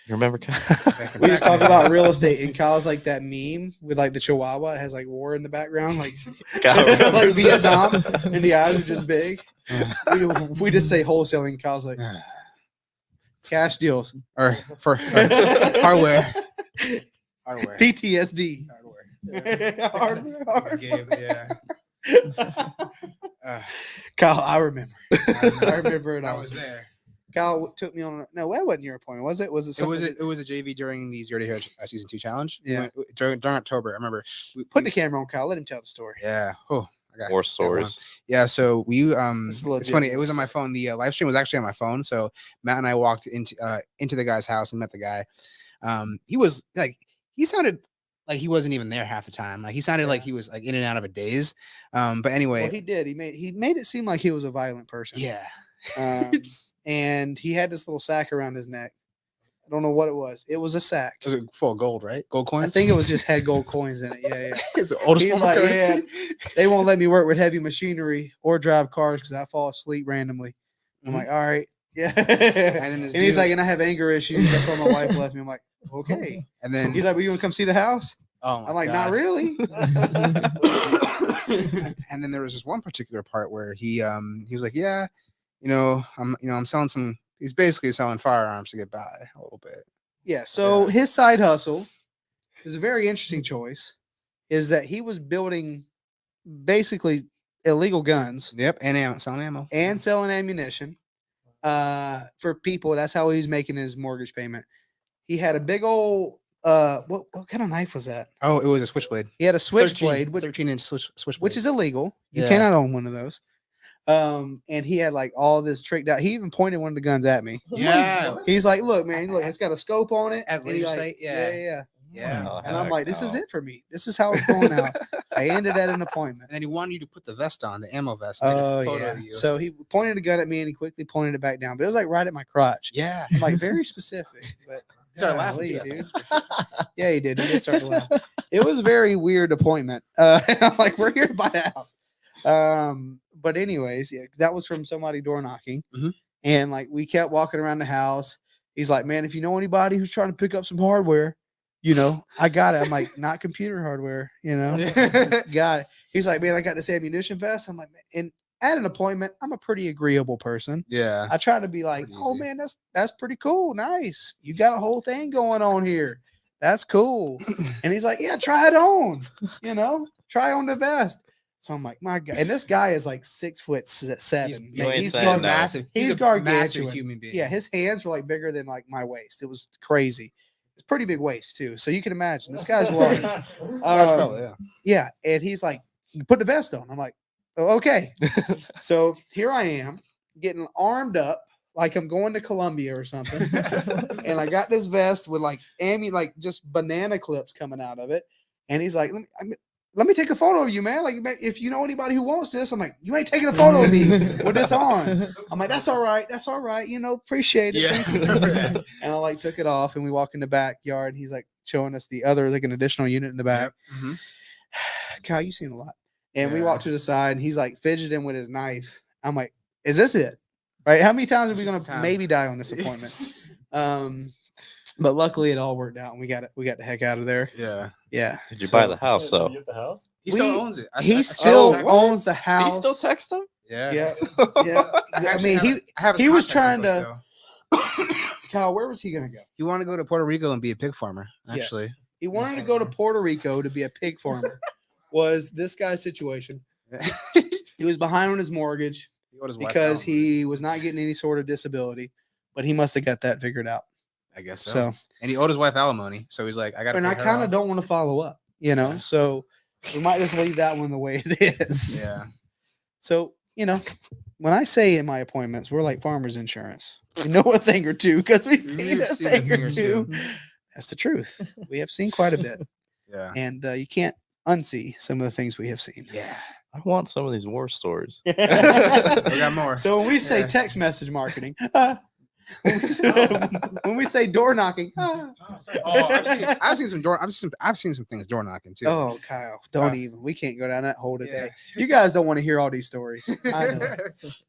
You remember? We just talk about real estate, and Kyle's like that meme with like the Chihuahua. It has like war in the background, like like Vietnam, and the eyes are just big. We just say wholesaling. Kyle's like cash deals or for hardware. PTSD. Hardware. Yeah. Kyle, I remember. I remember it. I was there. Kyle took me on. No, that wasn't your appointment, was it? Was it? It was a JV during the Zero to Hero season 2 challenge. Yeah. During October, I remember. Put the camera on, Kyle. Let him tell the story. Yeah. Oh, I got More stories. Yeah. So we It's funny. It was on my phone. The live stream was actually on my phone. So Matt and I walked into the guy's house and met the guy. He was like, he sounded like he wasn't even there half the time. Like he sounded like he was like in and out of a daze. But anyway, Well, he did. He made it seem like he was a violent person. yeah. And he had this little sack around his neck. I don't know what it was. It was a sack. It was full of gold, right? Gold coins. I think it was just had gold coins in it. Yeah, yeah. It's the oldest He's form like, of currency. they won't let me work with heavy machinery or drive cars because I fall asleep randomly. I'm like, all right, yeah. then this And he's dude- like, and I have anger issues. That's why my wife left me. I'm like, okay. And then He's like, well, you want to come see the house? oh my I'm like, God. not really. And then there was this one particular part where he was like, yeah, I'm selling some. He's basically selling firearms to get by a little bit. Yeah. So his side hustle is a very interesting choice. Is that he was building basically illegal guns Yep, and selling ammo. and selling ammunition for people. That's how he's making his mortgage payment. He had a big old what kind of knife was that? Oh, it was a switchblade. He had a switchblade, 13-inch switchblade, which is illegal. You Yeah. cannot own one of those. And he had like all this tricked out. He even pointed one of the guns at me. yeah, He's like, "Look, man, look, it's got a scope on it." At And he laser like, sight? Yeah. yeah. yeah. Oh, And I'm heck like, "This is no. it for me. This is how it's going out." I ended at an appointment. And then he wanted you to put the vest on, the ammo vest. and take a Oh photo yeah. of you. So he pointed a gun at me and he quickly pointed it back down, but it was like right at my crotch. yeah, I'm like very specific, but Started laughing, golly, too. dude. Yeah, he did. He did start to laugh. It was a very weird appointment. And I'm like, we're here to buy a house. But anyways, yeah, that was from somebody door knocking. Mhm. And like we kept walking around the house. He's like, man, if you know anybody who's trying to pick up some hardware, I got it. I'm like, not computer hardware, got it. He's like, man, I got this ammunition vest. I'm like, man, and at an appointment, I'm a pretty agreeable person. yeah. I try to be like, Pretty oh easy. man, that's pretty cool. Nice. You got a whole thing going on here. That's cool. And he's like, yeah, try it on. Try on the vest. So I'm like, my God. And this guy is like 6'7". You Man, ain't he's saying gar- no. massive. He's a massive gargantuan. human being. Yeah, his hands were like bigger than like my waist. It was crazy. It's pretty big waist too. So you can imagine this guy's large. Large Um, fella, yeah. Yeah, and he's like, "You put the vest on." I'm like, "Oh, okay." So here I am, getting armed up like I'm going to Columbia or something, and I got this vest with like just banana clips coming out of it. And he's like, "Let me take a photo of you, man. Like, if you know anybody who wants this." I'm like, "You ain't taking a photo of me with this on." I'm like, "That's all right. That's all right. Appreciate it." Yeah. Thank you." And I like took it off, and we walk in the backyard. And he's like showing us the other, like an additional unit in the back. Mhm. Kyle, you've seen a lot. And we Yeah. walk to the side and he's like fidgeting with his knife. I'm like, is this it? Right? How many times are we It's gonna just the time. maybe die on this appointment? But luckily it all worked out and we got the heck out of there. Yeah. Yeah. Did you So buy the house though? You at the house? He still We- owns it. He I still text him. owns the He house. still text him? Yeah. Yeah. Yeah. I actually mean, have- I have his he was contact trying info to- still. Kyle, where was he gonna go? You want to go to Puerto Rico and be a pig farmer? Yeah. Actually, He wanted to go to Puerto Rico to be a pig farmer. Was this guy's situation? He was behind on his mortgage He owed his wife because alimony. he was not getting any sort of disability, but he must have got that figured out. I guess so. So, And he owed his wife alimony, so he's like, I got to. and I kind of don't want to follow up, so we might just leave that one the way it is. Yeah. So, when I say in my appointments, we're like farmers insurance. We know a thing or two because we've seen We've a seen a thing thing or or two. two. That's the truth. We have seen quite a bit, Yeah. and you can't unsee some of the things we have seen. Yeah. I want some of these war stories. We got more. So when we say Yeah. text message marketing, when we say door knocking, Oh, I've seen some things door knocking too. oh, Kyle, don't Wow. even. We can't go down that hole today. Yeah. You guys don't want to hear all these stories. I know.